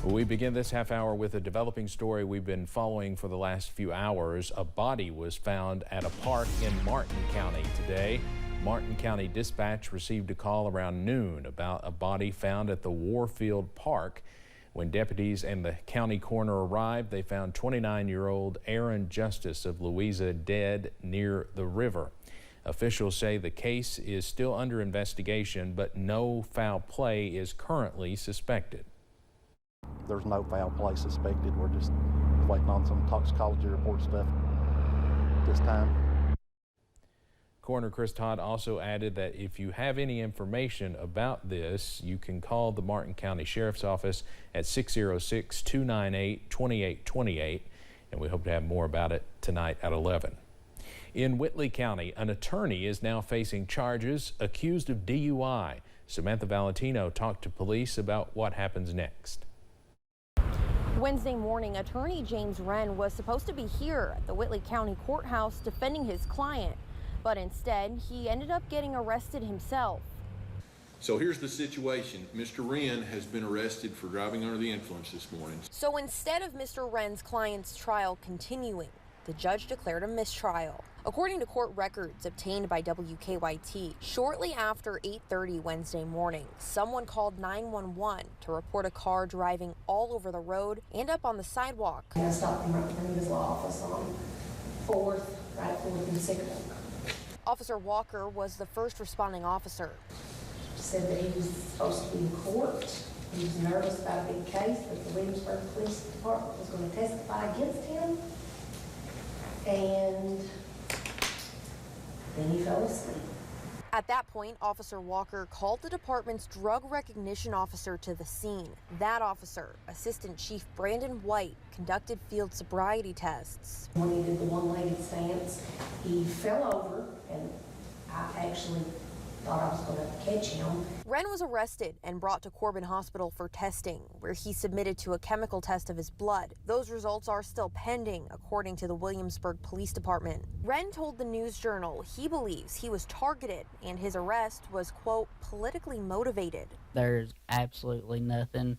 We begin this half hour with a developing story we've been following for the last few hours. A body was found at a park in Martin County today. Martin County Dispatch received a call around noon about a body found at the Warfield Park. When deputies and the county coroner arrived, they found 29-year-old Aaron Justice of Louisa dead near the river. Officials say the case is still under investigation, but no foul play is currently suspected. There's no foul play suspected. We're just waiting on some toxicology report stuff this time. Coroner Chris Todd also added that if you have any information about this, you can call the Martin County Sheriff's Office at 606-298-2828, and we hope to have more about it tonight at 11. In Whitley County, an attorney is now facing charges accused of DUI. Samantha Valentino talked to police about what happens next. Wednesday morning, attorney James Wren was supposed to be here at the Whitley County Courthouse defending his client, but instead he ended up getting arrested himself. So here's the situation. Mr. Wren has been arrested for driving under the influence this morning. So instead of Mr. Wren's client's trial continuing, the judge declared a mistrial. According to court records obtained by WYMT, shortly after 8:30 Wednesday morning, someone called 911 to report a car driving all over the road and up on the sidewalk. I stopped him right in front of his law office on 4th, right 4th and 2nd. Officer Walker was the first responding officer. Said that he was supposed to be in court. He was nervous about a big case that the Williamsburg Police Department was going to testify against him. And then he fell asleep. At that point, Officer Walker called the department's drug recognition officer to the scene. That officer, Assistant Chief Brandon White, conducted field sobriety tests. When he did the one-legged stance, he fell over, and I actually thought I was going to catch him. Wren was arrested and brought to Corbin Hospital for testing, where he submitted to a chemical test of his blood. Those results are still pending, according to the Williamsburg Police Department. Wren told the News Journal he believes he was targeted and his arrest was, quote, politically motivated. There's absolutely nothing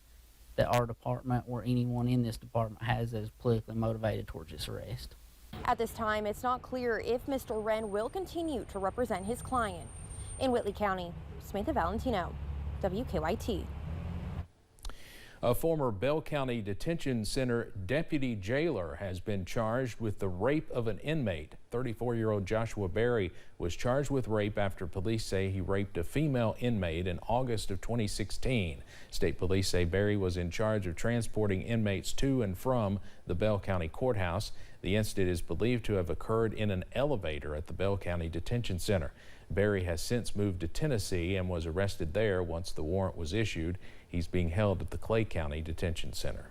that our department or anyone in this department has that is politically motivated towards this arrest. At this time, it's not clear if Mr. Wren will continue to represent his client. In Whitley County, Samantha Valentino, WKYT. A former Bell County Detention Center deputy jailer has been charged with the rape of an inmate. 34-year-old Joshua Berry was charged with rape after police say he raped a female inmate in August of 2016. State police say Berry was in charge of transporting inmates to and from the Bell County Courthouse. The incident is believed to have occurred in an elevator at the Bell County Detention Center. Berry has since moved to Tennessee and was arrested there once the warrant was issued. He's being held at the Clay County Detention Center.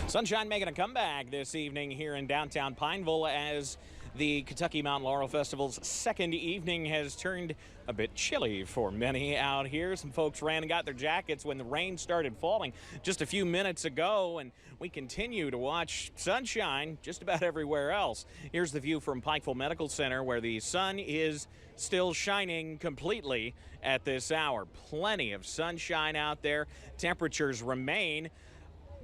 Sunshine making a comeback this evening here in downtown Pineville as the Kentucky Mountain Laurel Festival's second evening has turned a bit chilly for many out here. Some folks ran and got their jackets when the rain started falling just a few minutes ago, and we continue to watch sunshine just about everywhere else. Here's the view from Pikeville Medical Center, where the sun is still shining completely at this hour. Plenty of sunshine out there. Temperatures remain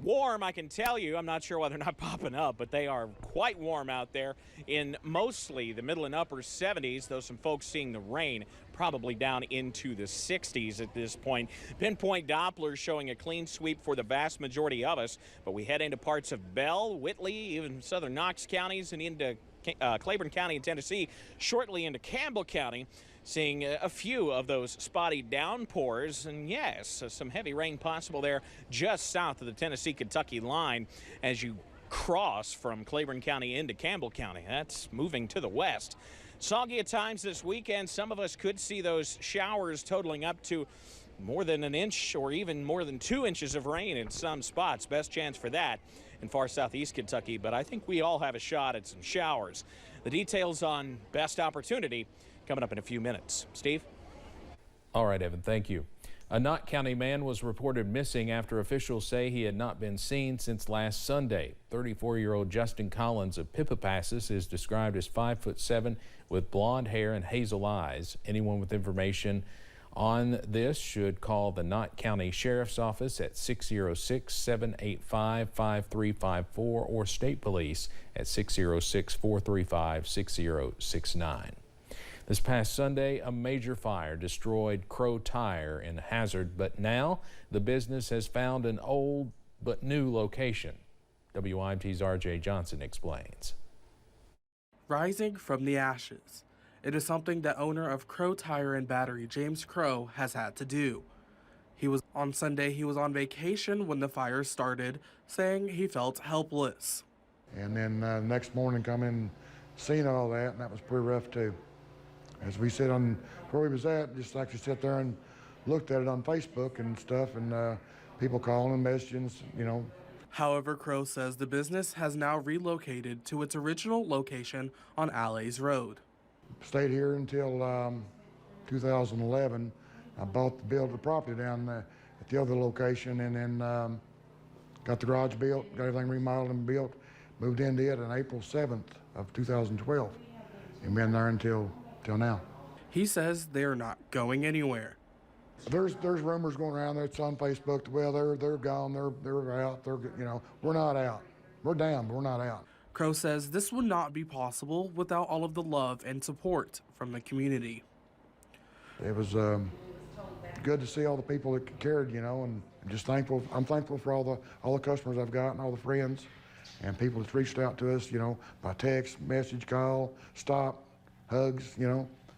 warm, I can tell you. I'm not sure why they're not popping up, but they are quite warm out there in mostly the middle and upper 70s, though some folks seeing the rain probably down into the 60s at this point. Pinpoint Dopplers showing a clean sweep for the vast majority of us, but we head into parts of Bell, Whitley, even southern Knox counties, and into Claiborne County in Tennessee, shortly into Campbell County, seeing a few of those spotty downpours, and yes, some heavy rain possible there just south of the Tennessee-Kentucky line as you cross from Claiborne County into Campbell County. That's moving to the west. Soggy at times this weekend. Some of us could see those showers totaling up to more than an inch or even more than 2 inches of rain in some spots. Best chance for that in far southeast Kentucky, but I think we all have a shot at some showers. The details on best opportunity coming up in a few minutes. Steve? All right, Evan, thank you. A Knott County man was reported missing after officials say he had not been seen since last Sunday. 34-year-old Justin Collins of Pippapassus is described as 5'7" with blonde hair and hazel eyes. Anyone with information on this should call the Knott County Sheriff's Office at 606-785-5354 or State Police at 606-435-6069. This past Sunday, a major fire destroyed Crow Tire in Hazard, but now the business has found an old but new location. WYMT's RJ Johnson explains. Rising from the ashes. It is something that owner of Crow Tire and Battery, James Crow, has had to do. On Sunday, he was on vacation when the fire started, saying he felt helpless. And then next morning come in, seeing all that, and that was pretty rough too. As we sit on where we was at, just actually sit there and looked at it on Facebook and stuff, and people calling and messaging, you know. However, Crow says the business has now relocated to its original location on Allays Road. Stayed here until 2011. I bought the property down at the other location, and then got the garage built, got everything remodeled and built, moved into it on April 7th of 2012, and been there until now. He says they are not going anywhere. There's rumors going around there. It's on Facebook. Well, they're gone. They're out. We're not out. We're down, but we're not out. Crow says this would not be possible without all of the love and support from the community. It was good to see all the people that cared, and just thankful. I'm thankful for all the customers I've got and all the friends and people that's reached out to us, by text, message, call, stop, hugs,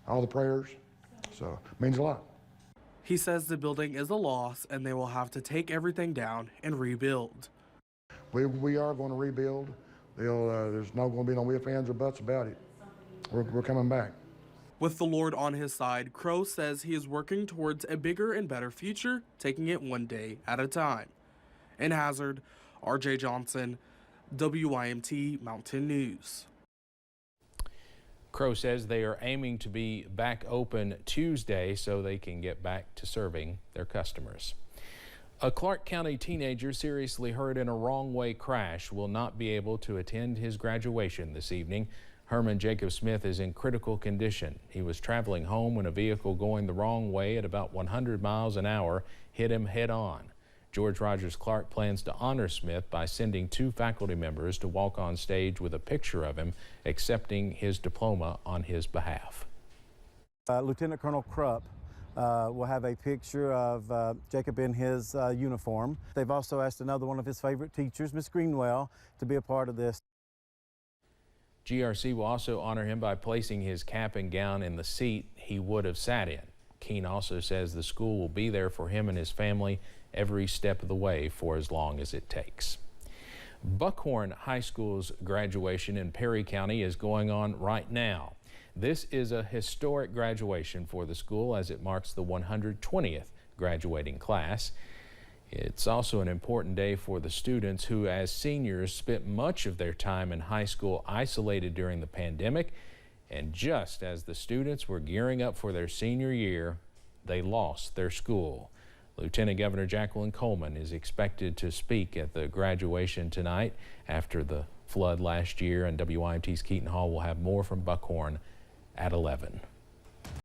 all the prayers. So it means a lot. He says the building is a loss and they will have to take everything down and rebuild. We are going to rebuild. There's not going to be no ifs, ands, or buts about it. We're coming back. With the Lord on his side, Crow says he is working towards a bigger and better future, taking it one day at a time. In Hazard, RJ Johnson, WYMT Mountain News. Crow says they are aiming to be back open Tuesday so they can get back to serving their customers. A Clark County teenager seriously hurt in a wrong-way crash will not be able to attend his graduation this evening. Herman Jacob Smith is in critical condition. He was traveling home when a vehicle going the wrong way at about 100 miles an hour hit him head-on. George Rogers Clark plans to honor Smith by sending 2 faculty members to walk on stage with a picture of him accepting his diploma on his behalf. Lieutenant Colonel Krupp will have a picture of Jacob in his uniform. They've also asked another one of his favorite teachers, Miss Greenwell, to be a part of this. GRC will also honor him by placing his cap and gown in the seat he would have sat in. Keene also says the school will be there for him and his family every step of the way for as long as it takes. Buckhorn High School's graduation in Perry County is going on right now. This is a historic graduation for the school as it marks the 120th graduating class. It's also an important day for the students who, as seniors, spent much of their time in high school isolated during the pandemic. And just as the students were gearing up for their senior year, they lost their school. Lieutenant Governor Jacqueline Coleman is expected to speak at the graduation tonight after the flood last year, and WYMT's Keaton Hall will have more from Buckhorn at 11.